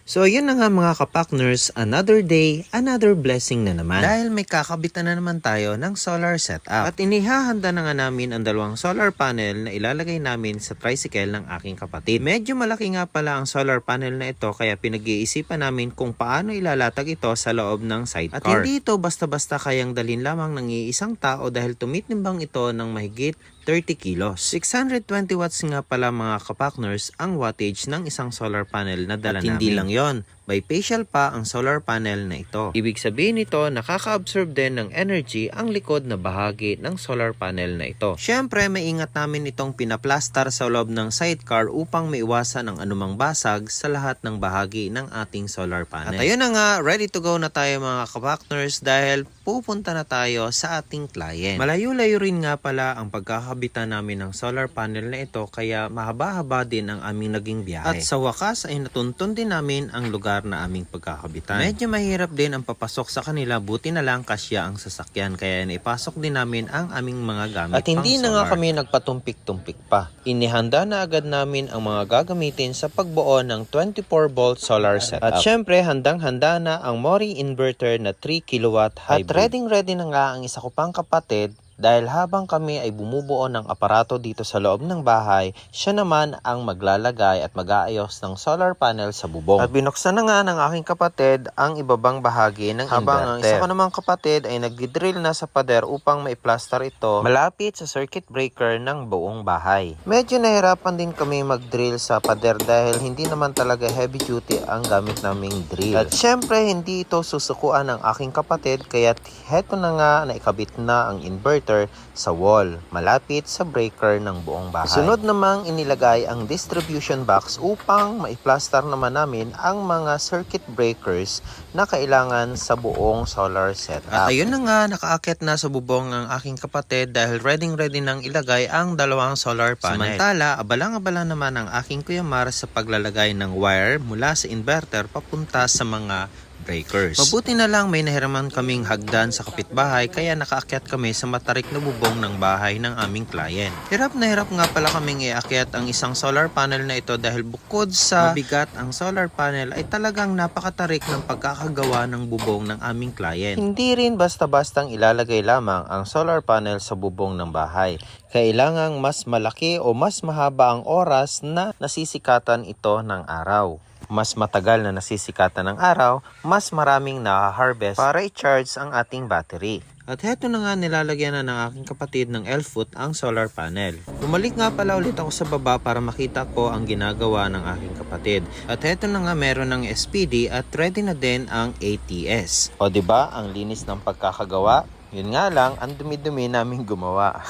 So yun na nga mga kapartners, another day, another blessing na naman. Dahil may kakabitan na naman tayo ng solar setup. At inihahanda na nga namin ang dalawang solar panel na ilalagay namin sa tricycle ng aking kapatid. Medyo malaki nga pala ang solar panel na ito kaya pinag-iisipan namin kung paano ilalatag ito sa loob ng sidecar. At hindi ito basta-basta kayang dalhin lamang ng iisang tao dahil tumitimbang ito ng mahigit 30 kilos. 620 watts nga pala mga kapartners ang wattage ng isang solar panel na dala namin. Hindi lang yon, bifacial pa ang solar panel na ito. Ibig sabihin nito, nakaka-absorb din ng energy ang likod na bahagi ng solar panel na ito. Syempre, maingat namin itong pinaplastar sa loob ng sidecar upang maiwasan ang anumang basag sa lahat ng bahagi ng ating solar panel. At ayun na nga, ready to go na tayo mga kapartners dahil pupunta na tayo sa ating client. Malayo-layo rin nga pala ang pagkakabitan namin ng solar panel na ito kaya mahaba-haba din ang aming naging biyahe. At sa wakas ay natuntun din namin ang lugar na aming pagkakabitan. Medyo mahirap din ang papasok sa kanila, buti na lang kasya ang sasakyan kaya naipasok din namin ang aming mga gamit. At hindi na nga kami nagpatumpik-tumpik pa. Inihanda na agad namin ang mga gagamitin sa pagbuo ng 24 volt solar setup. At syempre handang-handa na ang Mori inverter na 3 kilowatt hybrid. At ready na nga ang isa ko pang kapatid. Dahil habang kami ay bumubuo ng aparato dito sa loob ng bahay, siya naman ang maglalagay at mag-aayos ng solar panel sa bubong. At binuksan na nga ng aking kapatid ang ibabang bahagi ng habang inverter. Ang isa ko namang kapatid ay nagdidrill na sa pader upang maiplastar ito malapit sa circuit breaker ng buong bahay. Medyo nahirapan din kami mag-drill sa pader dahil hindi naman talaga heavy duty ang gamit naming drill. At syempre hindi ito susukuan ng aking kapatid kaya heto na nga naikabit na ang inverter sa wall, malapit sa breaker ng buong bahay. Sunod namang inilagay ang distribution box upang maiplastar naman namin ang mga circuit breakers na kailangan sa buong solar setup. At ayun na nga, nakaakyat na sa bubong ang aking kapatid dahil ready nang ilagay ang dalawang solar panel. Samantala, abalang-abala naman ang aking Kuya Mar sa paglalagay ng wire mula sa inverter papunta sa mga breakers. Mabuti na lang may nahiraman kaming hagdan sa kapitbahay kaya nakaakyat kami sa matarik na bubong ng bahay ng aming client. Hirap na hirap nga pala kaming iakyat ang isang solar panel na ito dahil bukod sa mabigat ang solar panel ay talagang napakatarik ng pagkakagawa ng bubong ng aming client. Hindi rin basta-bastang ilalagay lamang ang solar panel sa bubong ng bahay. Kailangang mas malaki o mas mahaba ang oras na nasisikatan ito ng araw. Mas matagal na nasisikatan ng araw, mas maraming na-harvest para i-charge ang ating battery. At heto na nga nilalagyan na ng aking kapatid ng L-foot ang solar panel. Bumalik nga pala ulit ako sa baba para makita ko ang ginagawa ng aking kapatid. At heto na nga meron ng SPD at ready na din ang ATS. O diba, ang linis ng pagkakagawa? Yun nga lang, ang dumi-dumi naming gumawa.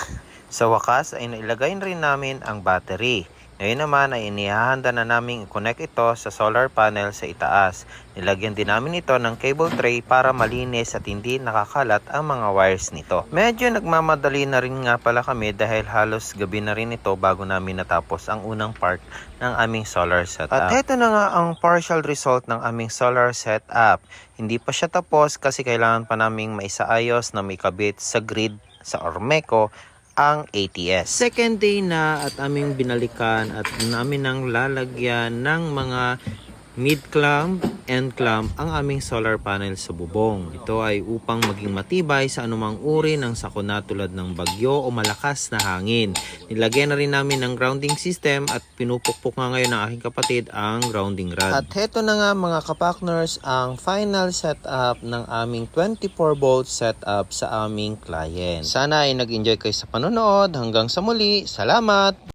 Sa wakas ay nailagay rin namin ang battery. Ngayon naman ay inihahanda na namin i-connect ito sa solar panel sa itaas. Nilagyan din namin ito ng cable tray para malinis at hindi nakakalat ang mga wires nito. Medyo nagmamadali na rin nga pala kami dahil halos gabi na rin ito bago namin natapos ang unang part ng aming solar setup. At ito na nga ang partial result ng aming solar setup. Hindi pa siya tapos kasi kailangan pa naming maisaayos na may kabit sa grid sa Ormeco ang ATS. Second day na at aming binalikan at namin nang lalagyan ng mga mid-clamp, end-clamp ang aming solar panel sa bubong. Ito ay upang maging matibay sa anumang uri ng sakuna tulad ng bagyo o malakas na hangin. Nilagyan na rin namin ng grounding system at pinupukpok nga ngayon ng aking kapatid ang grounding rod. At heto na nga mga kapartners ang final setup ng aming 24 volt setup sa aming client. Sana ay nag-enjoy kayo sa panonood. Hanggang sa muli. Salamat!